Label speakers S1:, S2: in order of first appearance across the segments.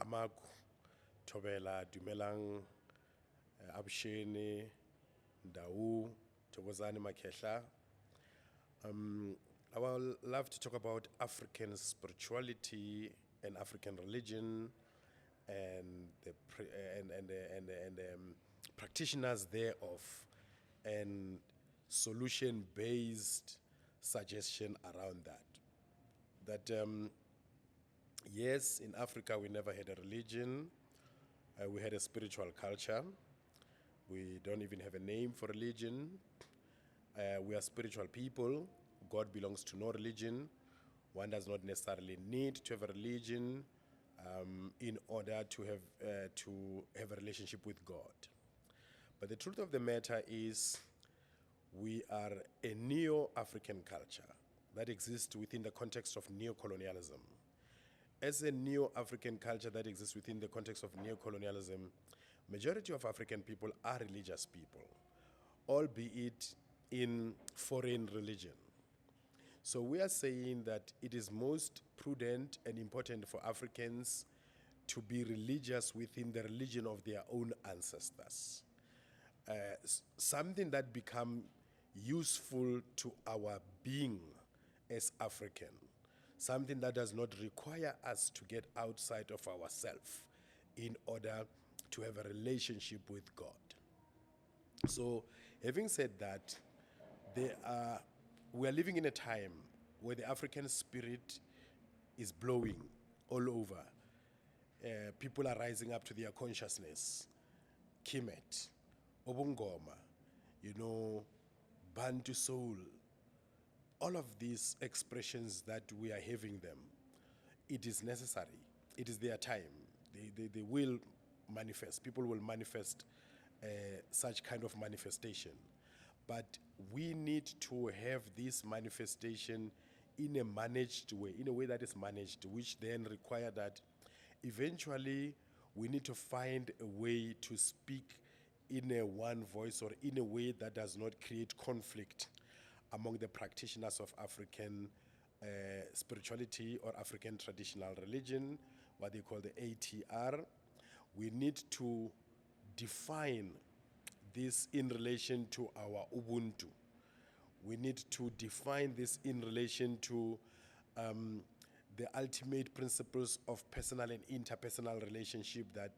S1: Amaku, Tobela, Dumelang, Abshene, Ndau, Tokozani Makehla. I would love to talk about African spirituality and African religion and the practitioners thereof and solution-based suggestion around that. Yes, in Africa we never had a religion. We had a spiritual culture. We don't even have a name for religion. We are spiritual people. God belongs to no religion. One does not necessarily need to have a religion in order to have a relationship with God. But the truth of the matter is we are a neo-African culture that exists within the context of neo-colonialism. As a neo-African culture that exists within the context of neo-colonialism, majority of African people are religious people, albeit in foreign religion. So we are saying that it is most prudent and important for Africans to be religious within the religion of their own ancestors. Something that become useful to our being as African. Something that does not require us to get outside of ourselves in order to have a relationship with God. So, having said that, we are living in a time where the African spirit is blowing all over. People are rising up to their consciousness. Kimet, Obungoma, Bantu soul, all of these expressions that we are having them, it is necessary. It is their time. They will manifest. People will manifest such kind of manifestation. But we need to have this manifestation in a managed way, in a way that is managed, which then require that eventually we need to find a way to speak in a one voice or in a way that does not create conflict among the practitioners of African spirituality or African traditional religion, what they call the ATR. We need to define this in relation to our Ubuntu. We need to define this in relation to the ultimate principles of personal and interpersonal relationship that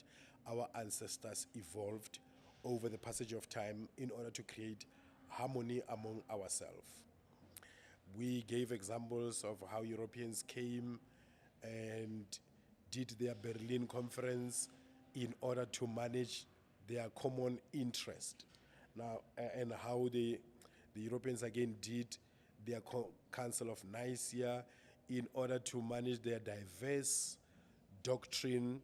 S1: our ancestors evolved over the passage of time in order to create harmony among ourselves. We gave examples of how Europeans came and did their Berlin conference in order to manage their common interest. Now, and how the Europeans again did their Council of Nicaea in order to manage their diverse doctrine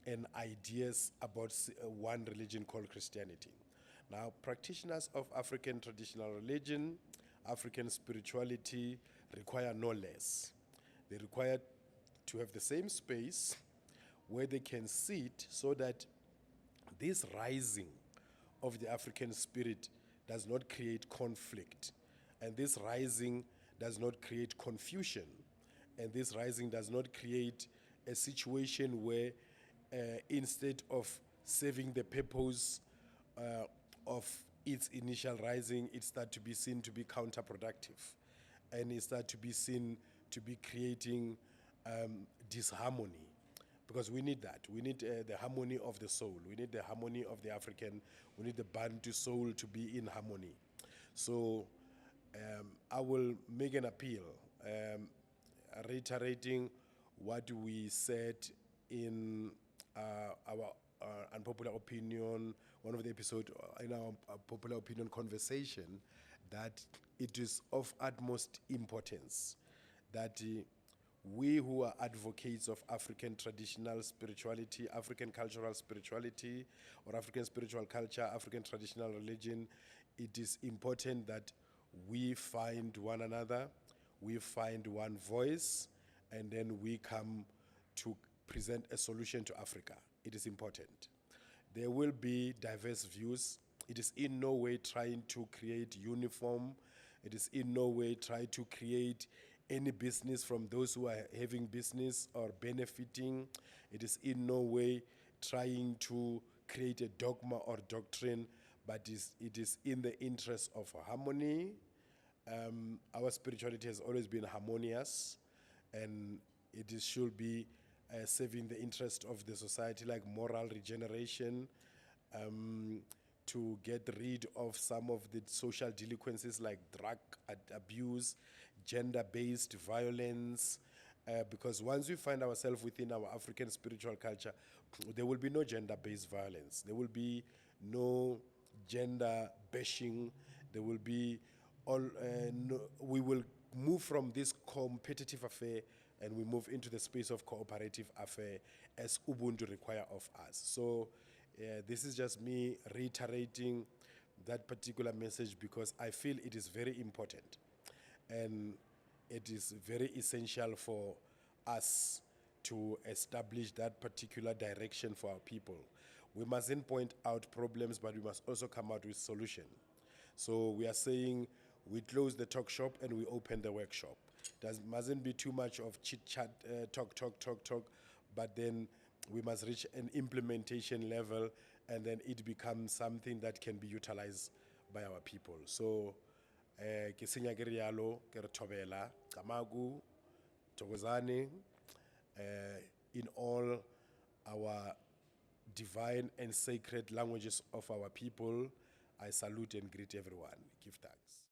S1: and ideas about one religion called Christianity. Now, practitioners of African traditional religion, African spirituality require no less. They require to have the same space where they can sit so that this rising of the African spirit does not create conflict, and this rising does not create confusion, and this rising does not create a situation where instead of serving the purpose of its initial rising, it starts to be seen to be counterproductive, and it starts to be seen to be creating disharmony. Because we need that. We need the harmony of the soul. We need the harmony of the African. We need the Bantu soul to be in harmony. So I will make an appeal, reiterating what we said in our unpopular opinion, one of the episodes in our popular opinion conversation, that it is of utmost importance that we who are advocates of African traditional spirituality, African cultural spirituality, or African spiritual culture, African traditional religion, it is important that we find one another, we find one voice, and then we come to present a solution to Africa. It is important. There will be diverse views. It is in no way trying to create uniform. It is in no way trying to create any business from those who are having business or benefiting. It is in no way trying to create a dogma or doctrine, but it is in the interest of harmony. Our spirituality has always been harmonious, and should be serving the interest of the society, like moral regeneration, to get rid of some of the social delinquencies like drug abuse, gender-based violence, because once we find ourselves within our African spiritual culture, there will be no gender-based violence. There will be no gender bashing. There will be we will move from this competitive affair and we move into the space of cooperative affair as Ubuntu require of us. So this is just me reiterating that particular message because I feel it is very important and it is very essential for us to establish that particular direction for our people. We mustn't point out problems, but we must also come out with solution. So we are saying we close the talk shop and we open the workshop. There mustn't be too much of chit chat, talk, but then we must reach an implementation level and then it becomes something that can be utilized by our people. So, ke senya ke rialo, ke re thobela, kamagu, tokozane, in all our divine and sacred languages of our people, I salute and greet everyone. Give thanks.